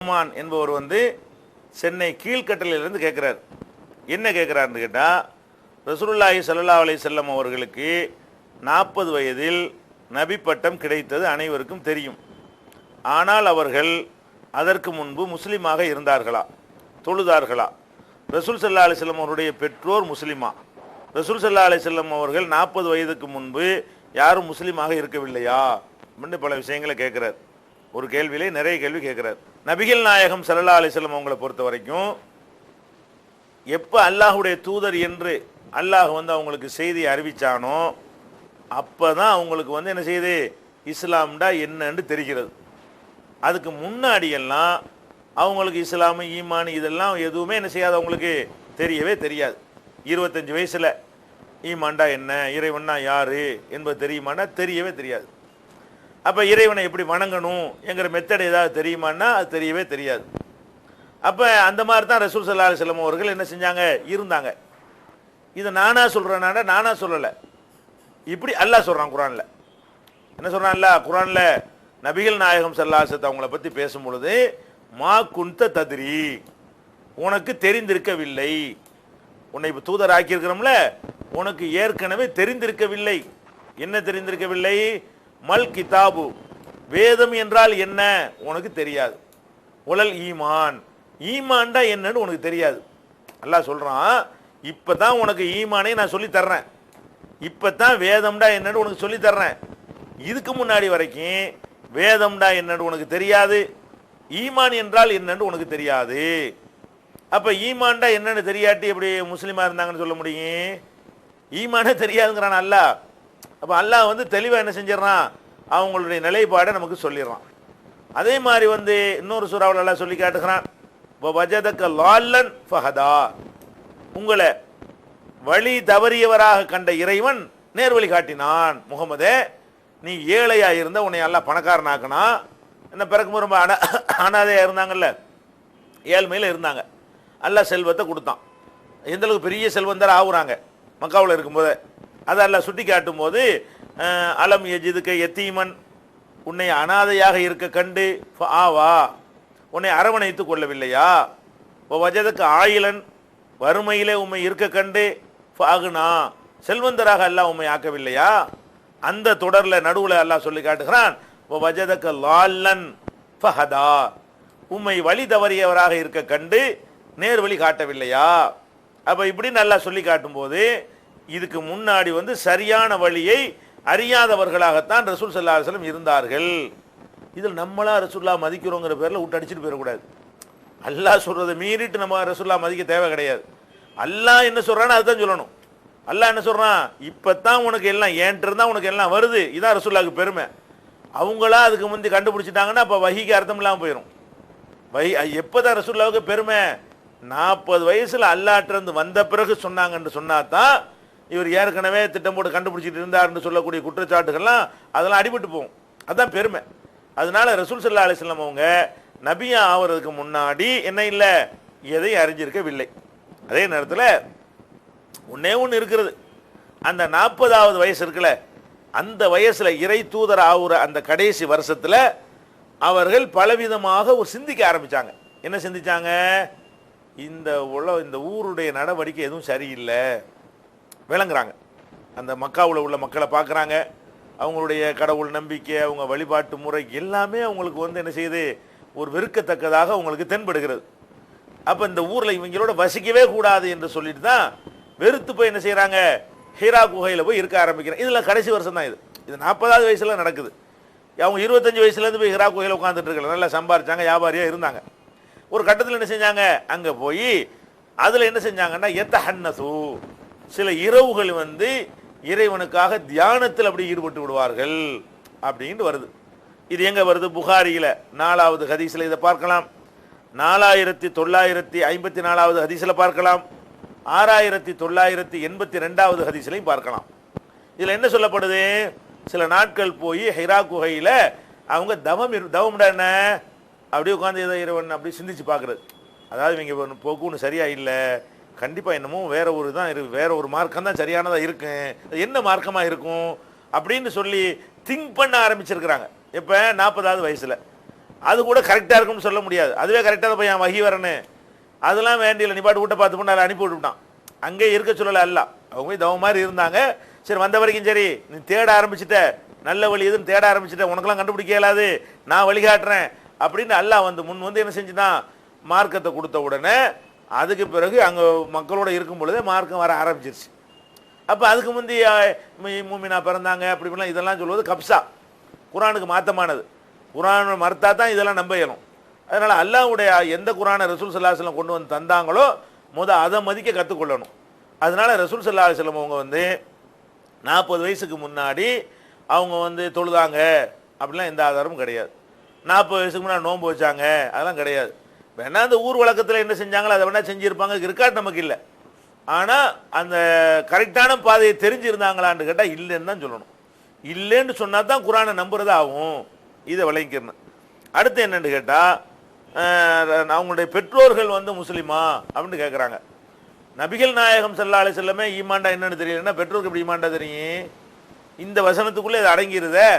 ரஹ்மான் என்பவர் சென்னை கீழ்கட்டளையிலிருந்து கேட்குறார். என்ன கேட்குறாருன்னு கேட்டால், ரசூலுல்லாஹி ஸல்லல்லாஹு அலைஹி வஸல்லம் அவர்களுக்கு 40 வயதில் நபி பட்டம் கிடைத்தது அனைவருக்கும் தெரியும். ஆனால் அவர்கள் அதற்கு முன்பு முஸ்லீமாக இருந்தார்களா, தொழுதார்களா? ரசூல் ஸல்லல்லாஹு அலைஹி வஸல்லம் அவருடைய பெற்றோர் முஸ்லிமா? ரசூல் ஸல்லல்லாஹு அலைஹி வஸல்லம் அவர்கள் 40 வயதுக்கு முன்பு யாரும் முஸ்லீமாக இருக்கவில்லையா அப்படின்னு பல விஷயங்களை கேட்குறார். ஒரு கேள்வியிலே நிறைய கேள்வி கேட்குறார். நபிகள் நாயகம் ஸல்லல்லாஹு அலைஹி வஸல்லம் அவங்களை பொறுத்த வரைக்கும் எப்போ அல்லாஹுடைய தூதர் என்று அல்லாஹ் அவங்களுக்கு செய்தி அறிவித்தானோ அப்போ தான் அவங்களுக்கு என்ன செய்யுது, இஸ்லாம்டா என்னன்னு தெரிகிறது. அதுக்கு முன்னாடியெல்லாம் அவங்களுக்கு இஸ்லாமு ஈமான் இதெல்லாம் எதுவுமே என்ன செய்யாது, அவங்களுக்கு தெரியவே தெரியாது. 25 வயசில் ஈமான்டா என்ன, இறைவன்னா யார் என்பது தெரியுமானா தெரியவே தெரியாது. அப்போ இறைவனை எப்படி வணங்கணும் என்கிற மெத்தட் ஏதாவது தெரியுமான்னா அது தெரியவே தெரியாது. அப்போ அந்த மாதிரி தான் ரசூல் ஸல்லல்லாஹு அலைஹி வஸல்லம் அவர்கள் என்ன செஞ்சாங்க, இருந்தாங்க. இதை நானாக சொல்கிறேன்னா நானாக சொல்லலை, இப்படி அல்லாஹ் சொல்கிறான் குரானில். என்ன சொல்கிறான் அல்லாஹ் குரானில்? நபிகள் நாயகம் ஸல்லல்லாஹு அலைஹி வஸல்லம் அவங்கள பற்றி பேசும் பொழுது, மா குந்த தத்ரி, உனக்கு தெரிந்திருக்கவில்லை. உன்னை இப்போ தூதர் ஆக்கியிருக்கிறோம்ல, உனக்கு ஏற்கனவே தெரிந்திருக்கவில்லை. என்ன தெரிந்திருக்கவில்லை? மல் கிதாபு, வேதம் என்றால் என்ன உனக்கு தெரியாது. உலல் ஈமான், ஈமான்டா என்னன்னு உனக்கு தெரியாது. அல்லாஹ் சொல்கிறான், இப்போ தான் உனக்கு ஈமானை நான் சொல்லித்தர்றேன், இப்போ தான் வேதம்டா என்னன்னு உனக்கு சொல்லித்தர்றேன். இதுக்கு முன்னாடி வரைக்கும் வேதம்டா என்னன்னு உனக்கு தெரியாது, ஈமான் என்றால் என்னன்னு உனக்கு தெரியாது. அப்போ ஈமான்டா என்னன்னு தெரியாட்டி எப்படி முஸ்லீமாக இருந்தாங்கன்னு சொல்ல முடியும்? ஈமானே தெரியாதுங்கிறான் அல்லாஹ். அப்போ அல்லாஹ் தெளிவாக என்ன செஞ்சிடறான், அவங்களுடைய நிலைப்பாடை நமக்கு சொல்லிடுறான். அதே மாதிரி இன்னொரு சூறாவில் அல்லாஹ் சொல்லி காட்டுகிறான், வஜதக லால்லன் ஃபஹதா, உங்களை வழி தவறியவராக கண்ட இறைவன் நேர்வழி காட்டினான். முகமதே, நீ ஏழையாக இருந்த உன்னை அல்லாஹ் பணக்காரனாக்குனா. என்ன பிறக்கும் ரொம்ப அனாதையாக இருந்தாங்கல்ல, ஏழ்மையில் இருந்தாங்க, அல்லாஹ் செல்வத்தை கொடுத்தான். எந்தளவுக்கு பெரிய செல்வந்தர் ஆகுறாங்க மக்காவில் இருக்கும்போது, அதை அல்லாஹ் சுட்டி காட்டும் போது, அலம் எஜிதுக்க யத்தீமன், உன்னை அனாதையாக இருக்க கண்டு ஆவா, உன்னை அரவணைத்து கொள்ளவில்லையா? வஜதக்கு ஆயிலன், வறுமையிலே உண்மை இருக்க கண்டு ஃபாகுனா, செல்வந்தராக அல்லாஹ் உண்மை ஆக்கவில்லையா? அந்த தொடரில் நடுவில் அல்லாஹ் சொல்லி காட்டுகிறான், வஜதக்க லால்லன் ஃபஹதா, உம்மை வழி தவறியவராக இருக்க கண்டு நேர் வழி காட்டவில்லையா? அப்போ இப்படின்னு அல்லாஹ் சொல்லி காட்டும்போது, இதுக்கு முன்னாடி சரியான வழியை அறியாதவர்களாகத்தான் ரசூல் ஸல்லல்லாஹு அலைஹி வஸல்லம் இருந்தார்கள். இதில் நம்மளா ரசூல்லா மதிக்கிறோங்கிற பேரில் விட்டு அடிச்சுட்டு போயிடக்கூடாது. அல்லாஹ் சொல்கிறத மீறிட்டு நம்ம ரசூல்லா மதிக்க தேவை கிடையாது. அல்லாஹ் என்ன சொல்கிறான்னு அதுதான் சொல்லணும். அல்லாஹ் என்ன சொல்கிறான், இப்போ தான் உனக்கு எல்லாம் ஏன்ட்டு இருந்தால் உனக்கு எல்லாம் வருது, இதுதான் ரசூல்லாவுக்கு பெருமை. அவங்களா அதுக்கு முந்தி கண்டுபிடிச்சிட்டாங்கன்னா அப்போ வஹிக்கு அர்த்தம் இல்லாமல் போயிடும். எப்போ தான் ரசூல்லாவுக்கு பெருமை? 40 வயசில் அல்லாஹ்ட்டிருந்து வந்த பிறகு சொன்னாங்கன்னு சொன்னா தான் இவர் ஏற்கனவே திட்டம் போட்டு கண்டுபிடிச்சிட்டு இருந்தார்னு சொல்லக்கூடிய குற்றச்சாட்டுகள்லாம் அதெல்லாம் அடிபட்டு போகும். அதுதான் பெருமை. அதனால ரசூல் ஸல்லல்லாஹு அலைஹி வஸல்லம் அவங்க நபியா ஆகிறதுக்கு முன்னாடி என்ன இல்லை, எதையும் அறிஞ்சிருக்கவில்லை. அதே நேரத்தில் ஒன்று இருக்கிறது, அந்த 40வது வயசு இருக்குல்ல, அந்த வயசில் இறை தூதர் ஆகுற அந்த கடைசி வருஷத்தில் அவர்கள் பலவிதமாக ஒரு சிந்திக்க ஆரம்பித்தாங்க. என்ன சிந்திச்சாங்க? இந்த ஊருடைய நடவடிக்கை எதுவும் சரியில்லை விளங்குறாங்க. அந்த மக்காவில் உள்ள மக்களை பார்க்குறாங்க, அவங்களுடைய கடவுள் நம்பிக்கை, அவங்க வழிபாட்டு முறை எல்லாமே அவங்களுக்கு என்ன செய்யுது, ஒரு வெறுக்கத்தக்கதாக அவங்களுக்கு தென்படுகிறது. அப்போ இந்த ஊரில் இவங்களோட வசிக்கவே கூடாது என்று சொல்லிட்டு தான் வெறுத்து போய் என்ன செய்கிறாங்க, ஹீரா குகையில் போய் இருக்க ஆரம்பிக்கிறேன். இதில் கடைசி வருஷம் தான் இது 40வது வயசில் நடக்குது. அவங்க 25 வயசுலேருந்து போய் ஹீரா குகையில் உட்காந்துட்டு இருக்காங்க, நல்லா சம்பாரிச்சாங்க, வியாபாரியாக இருந்தாங்க. ஒரு கட்டத்தில் என்ன செஞ்சாங்க, அங்கே போய் அதில் என்ன செஞ்சாங்கன்னா எத்தஹன்னசு, சில இரவுகள் இறைவனுக்காக தியானத்தில் அப்படி ஈடுபட்டு விடுவார்கள் அப்படின்ட்டு வருது. இது எங்கே வருது? புகாரியில் 4வது ஹதீஸில் இதை பார்க்கலாம், 4954வது ஹதீஸில் பார்க்கலாம், 6982வது ஹதீஸ்லையும் பார்க்கலாம். இதில் என்ன சொல்லப்படுது? சில நாட்கள் போய் ஹிரா குகையில் அவங்க தவம்டா என்ன அப்படியே உட்காந்து ஏதோ இறைவன் அப்படி சிந்திச்சு பார்க்குறது. அதாவது இவங்க போக்கு ஒன்று சரியா இல்லை, கண்டிப்பாக என்னமோ வேற ஒரு தான் இருக்கு, வேற ஒரு மார்க்கம் தான் சரியானதாக இருக்கு, அது என்ன மார்க்கமாக இருக்கும் அப்படின்னு சொல்லி திங்க் பண்ண ஆரம்பிச்சிருக்கிறாங்க. இப்போ 40வது வயசில் அது கூட கரெக்டாக இருக்கும்னு சொல்ல முடியாது. அதுவே கரெக்டாக போய் என் வகி வரணும் அதெல்லாம் வேண்டியில்லை, நீ பாட்டு வீட்டை பார்த்து பண்ண அதை அனுப்பி விட்டுவிட்டான். அங்கே இருக்க சொல்லலை அல்ல, அவங்க போய் தவ மாதிரி இருந்தாங்க. சரி வந்த வரைக்கும் சரி நீ தேட ஆரம்பிச்சிட்ட, நல்ல வழி எதுன்னு தேட ஆரம்பிச்சிட்ட, உனக்கெல்லாம் கண்டுபிடிக்க இயலாது, நான் வழிகாட்டுறேன் அப்படின்னு அல்லாஹ் வந்து முன் வந்து என்ன செஞ்சுதான் மார்க்கத்தை கொடுத்த உடனே அதுக்கு பிறகு அங்கே மக்களோட இருக்கும் பொழுதே மார்க்கம் வர ஆரம்பிச்சிருச்சு. அப்போ அதுக்கு முந்தி மூமினா பிறந்தாங்க அப்படி இப்படிலாம் இதெல்லாம் சொல்வது கப்சா, குரானுக்கு மாற்றமானது. குரான் மறுத்தா தான் இதெல்லாம் நம்ப இயலும். அதனால் அல்லாஹ்வுடைய எந்த குரானை ரசூல் ஸல்லல்லாஹு அலைஹி வஸல்லம் கொண்டு வந்து தந்தாங்களோ அதை மதிக்க கற்றுக்கொள்ளணும். அதனால ரசூல் ஸல்லல்லாஹு அலைஹி வஸல்லம் அவங்க வந்து 40 வயசுக்கு முன்னாடி அவங்க வந்து தொழுதாங்க அப்படிலாம் எந்த ஆதாரமும் கிடையாது. 40 வயசுக்கு முன்னாடி நோன்பு வச்சாங்க அதெல்லாம் கிடையாது. வேணா அந்த ஊர் வழக்கத்தில் என்ன செஞ்சாங்களோ அதை வேணா செஞ்சுருப்பாங்க, இருக்காட்டு நமக்கு இல்லை. ஆனால் அந்த கரெக்டான பாதையை தெரிஞ்சிருந்தாங்களான்னு கேட்டால் இல்லைன்னு தான் சொல்லணும். இல்லைன்னு சொன்னால் தான் குரானை நம்புறது ஆகும். இதை விளங்கிக்கணும். அடுத்து என்னன்னு கேட்டால் அவங்களுடைய பெற்றோர்கள் வந்து முஸ்லீமா அப்படின்னு கேட்குறாங்க. நபிகள் நாயகம் ஸல்லல்லாஹு அலைஹி வஸல்லமே ஈமான்டா என்னன்னு தெரியலன்னா பெற்றோருக்கு எப்படி ஈமான்டா தெரியும்? இந்த வசனத்துக்குள்ளே இது அடங்கிருதே.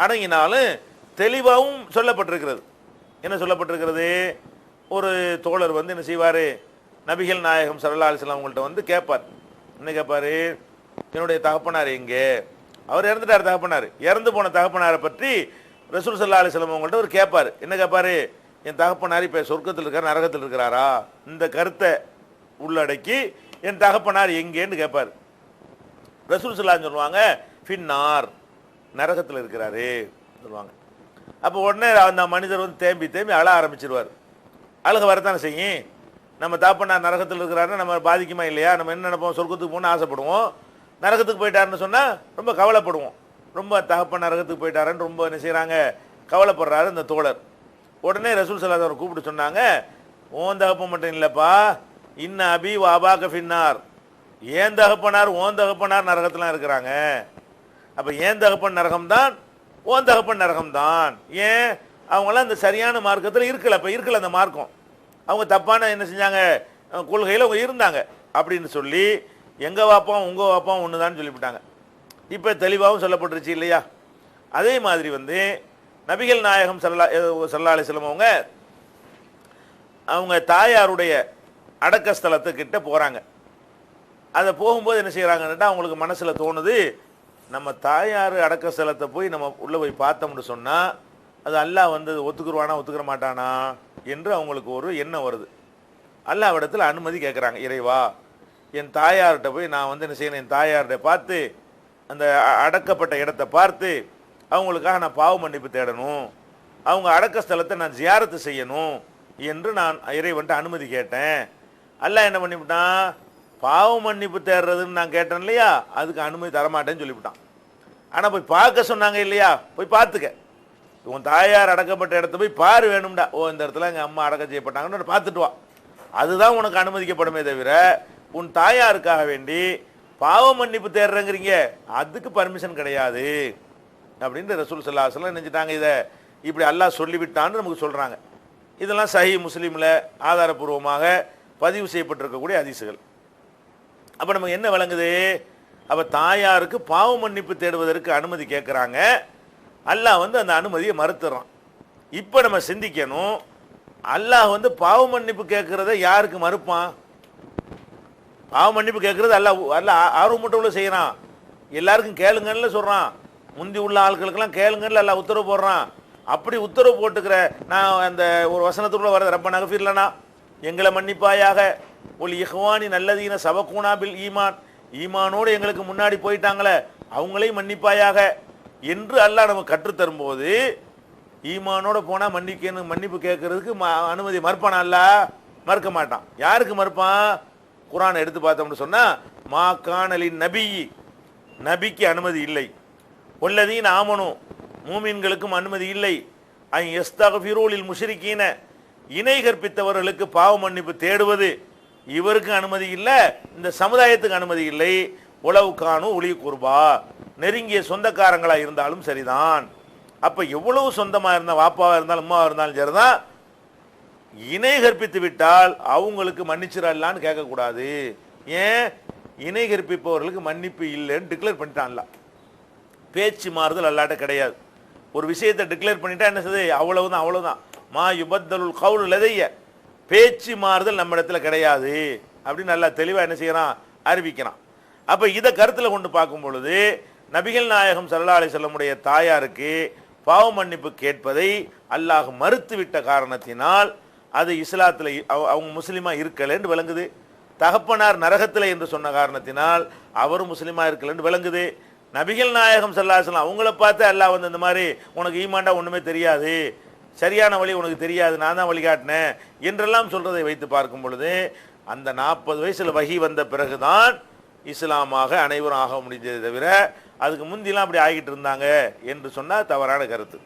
அடங்கினாலும் தெளிவாகவும் சொல்லப்பட்டிருக்கிறது. என்ன சொல்லப்பட்டிருக்கிறது? ஒரு தோழர் வந்து என்ன செய்வார், நபிகள் நாயகம் ஸல்லல்லாஹு அலைஹி வஸல்லம் அவங்கள்ட்ட வந்து கேட்பார். என்ன கேட்பார்? என்னுடைய தகப்பனார் எங்கே? அவர் இறந்துட்டார். தகப்பனார் இறந்து போன தகப்பனாரை பற்றி ரசூல் ஸல்லல்லாஹு அலைஹி வஸல்லம் அவங்கள்ட்ட அவர் கேட்பார். என்ன கேட்பார்? என் தகப்பனார் இப்போ சொர்க்கத்தில் இருக்கார் நரகத்தில் இருக்கிறாரா? இந்த கருத்தை உள்ளடக்கி என் தகப்பனார் எங்கேன்னு கேட்பார். ரசூல் ஸல்லல்லாஹு சொல்லுவாங்க ஃபின்னார், நரகத்தில் இருக்கிறாரு சொல்லுவாங்க. அப்போ உடனே அந்த மனிதர் வந்து தேம்பி தேம்பி அழ ஆரம்பிச்சிருவார். அழுக வரத்தானே செய்யும். நம்ம தகப்பனார் நரகத்தில் இருக்கிறாருன்னா நம்ம பாதிக்குமா இல்லையா? நம்ம என்ன நினைப்போம்? சொர்க்கத்துக்கு போகணும்னு ஆசைப்படுவோம். நரகத்துக்கு போயிட்டாருன்னு சொன்னால் ரொம்ப கவலைப்படுவோம். ரொம்ப தகப்பன் நரகத்துக்கு போயிட்டாருன்னு ரொம்ப என்ன செய்கிறாங்க, கவலைப்படுறாரு இந்த தோழர். உடனே ரசூல் ஸல்லல்லாஹு அலைஹி வஸல்லம் கூப்பிட்டு சொன்னாங்க, ஓன் தகப்பன் மட்டும் இல்லைப்பா, இன்ன அபி வாபாக ஃபின்னார், ஏன் தகப்பனார் ஓன் தகப்பனார் நரகத்துலாம் இருக்கிறாங்க. அப்போ ஏன் தகப்பன் நரகம்தான், ஓன் தகப்பன் நரகம்தான். ஏன்? அவங்களாம் இந்த சரியான மார்க்கத்தில் இருக்கல. இப்போ இருக்கல அந்த மார்க்கம், அவங்க தப்பான என்ன செஞ்சாங்க கொள்கையில் அவங்க இருந்தாங்க அப்படின்னு சொல்லி எங்கள் வாப்பாவும் உங்கள் வாப்பாவும் ஒன்று தான் சொல்லிவிட்டாங்க. இப்போ தெளிவாகவும் சொல்லப்பட்டுருச்சு இல்லையா? அதே மாதிரி வந்து நபிகள் நாயகம் ஸல்லல்லாஹு அலைஹி வஸல்லம் அவங்க தாயாருடைய அடக்க ஸ்தலத்துக்கிட்ட போகிறாங்க. அதை போகும்போது என்ன செய்கிறாங்கன்னுட்டா அவங்களுக்கு மனசில் தோணுது, நம்ம தாயார் அடக்க ஸ்தலத்தை போய் நம்ம உள்ளே போய் பார்த்தோம்னு சொன்னால் அது அல்லாஹ் வந்து ஒத்துக்குருவானா ஒத்துக்கிற மாட்டானா என்று அவங்களுக்கு ஒரு எண்ணம் வருது. அல்லாஹ்விடத்தில் அனுமதி கேட்குறாங்க, இறைவா என் தாயார்கிட்ட போய் நான் வந்து என்ன செய்யணும், என் தாயார்கிட்ட பார்த்து அந்த அடக்கப்பட்ட இடத்தை பார்த்து அவங்களுக்காக நான் பாவ மன்னிப்பு தேடணும், அவங்க அடக்க ஸ்தலத்தை நான் ஜியாரத்து செய்யணும் என்று நான் இறைவன்ட்டு அனுமதி கேட்டேன். அல்லாஹ் என்ன பண்ணிவிட்டான், பாவ மன்னிப்பு தேடுறதுன்னு நான் கேட்டேன் இல்லையா, அதுக்கு அனுமதி தரமாட்டேன்னு சொல்லிவிட்டான். ஆனால் போய் பார்க்க சொன்னாங்க இல்லையா, போய் பார்த்துக்க, உன் தாயார் அடக்கப்பட்ட இடத்த போய் பாரு வேணும்டா, ஓ இந்த இடத்துல எங்கள் அம்மா அடக்கம் செய்யப்பட்டாங்கன்னு பார்த்துட்டு வா, அதுதான் உனக்கு அனுமதிக்கப்படுமே தவிர உன் தாயாருக்காக வேண்டி பாவ மன்னிப்பு தேடுறேங்கிறீங்க அதுக்கு பர்மிஷன் கிடையாது அப்படின்னு ரசூல் ஸல்லல்லாஹு அலைஹி வஸல்லம் நினைச்சிட்டாங்க. இதை இப்படி அல்லாஹ் சொல்லிவிட்டான்னு நமக்கு சொல்கிறாங்க. இதெல்லாம் சஹீஹ் முஸ்லீமில் ஆதாரபூர்வமாக பதிவு செய்யப்பட்டிருக்கக்கூடிய ஹதீஸுகள். அப்போ நமக்கு என்ன விளங்குது, அப்போ தாயாருக்கு பாவ மன்னிப்பு தேடுவதற்கு அனுமதி கேட்குறாங்க, அல்லாஹ் வந்து அந்த அனுமதியை மறுத்துறான். இப்போ நம்ம சிந்திக்கணும், அல்லாஹ் வந்து பாவ மன்னிப்பு கேட்குறத யாருக்கு மறுப்பான்? பாவ மன்னிப்பு கேட்குறது அல்லாஹ் ஆர்வமூட்டவுள்ள செய்கிறான், எல்லாருக்கும் கேளுங்கன்னு சொல்கிறான், முந்தி உள்ள ஆட்களுக்கெல்லாம் கேளுங்கன்னு அல்லாஹ் உத்தரவு போடுறான். அப்படி உத்தரவு போட்டுக்கிற நான் அந்த ஒரு வசனத்துக்குள்ளே வர ரப்பனா ஃபிர்லனா, எங்களை மன்னிப்பாயாக, ஒல் இஹ்வானி நல்லதீன சபக்கூனா பில் ஈமான், ஈமானோடு எங்களுக்கு முன்னாடி போயிட்டாங்களே அவங்களையும் மன்னிப்பாயாக என்று அல்லாஹ் நமக்கு கற்றுத்தரும்போது ஈமானோட போனால் மன்னிப்பு கேட்கறதுக்கு அனுமதி மறுப்பானா? அல்லாஹ் மறுக்க மாட்டான். யாருக்கு மறுப்பான்? குர்ஆனை எடுத்து பார்த்தோம்னு சொன்னால் மா கானலின் நபி, நபிக்கு அனுமதி இல்லை, ஒல்லதீன் ஆமனும் மூமின்களுக்கும் அனுமதி இல்லை, ஐ யஸ்தக்ஃபிரூலில் முஷ்ரிக்கீன இணை கற்பித்தவர்களுக்கு பாவ மன்னிப்பு தேடுவது இவருக்கு அனுமதி இல்லை, இந்த சமுதாயத்துக்கு அனுமதி இல்லை, உளவுக்கானும் ஒளி குர்பா நெருங்கிய சொந்தக்காரங்களாக இருந்தாலும் சரிதான். அப்போ எவ்வளவு சொந்தமாக இருந்தால் வாப்பாவாக இருந்தாலும் அம்மாவாக இருந்தாலும் சரிதான், இணை கற்பித்து விட்டால் அவங்களுக்கு மன்னிச்சிடலான்னு கேட்கக்கூடாது. ஏன்? இணை கற்பிப்பவர்களுக்கு மன்னிப்பு இல்லைன்னு டிக்ளேர் பண்ணிட்டான்ல. பேச்சு மாறுதல் அல்லாட்ட கிடையாது. ஒரு விஷயத்தை டிக்ளேர் பண்ணிட்டா என்ன செய்யுது, அவ்வளவுதான் அவ்வளவுதான். மா யுபத்தலுல் கவுல் லதைய, பேச்சு மாறுதல் நம்ம இடத்துல கிடையாது அப்படின்னு நல்லா தெளிவாக என்ன செய்யறான், அறிவிக்கிறான். அப்போ இதை கருத்தில் கொண்டு பார்க்கும் பொழுது நபிகள் நாயகம் ஸல்லல்லாஹு அலைஹி வஸல்லமுடைய தாயாருக்கு பாவ மன்னிப்பு கேட்பதை அல்லாஹ் மறுத்துவிட்ட காரணத்தினால் அது இஸ்லாத்தில் அவங்க முஸ்லீமா இருக்கலைன்னு விளங்குது. தகப்பனார் நரகத்தில் என்று சொன்ன காரணத்தினால் அவரும் முஸ்லீமா இருக்கலைன்னு விளங்குது. நபிகள் நாயகம் ஸல்லல்லாஹு அலைஹி வஸல்லம் அவங்கள பார்த்து அல்லாஹ் வந்து இந்த மாதிரி உனக்கு ஈமான்டா ஒன்றுமே தெரியாது, சரியான வழி உனக்கு தெரியாது, நான் தான் வழிகாட்டினேன் என்றெல்லாம் சொல்றதை வைத்து பார்க்கும் பொழுது அந்த 40 வயசில் வஹி வந்த பிறகுதான் இஸ்லாமாக அனைவரும் ஆக முடிஞ்சதை தவிர அதுக்கு முந்திலாம் அப்படி ஆகிட்டு இருந்தாங்க என்று சொன்னால் தவறான கருத்து.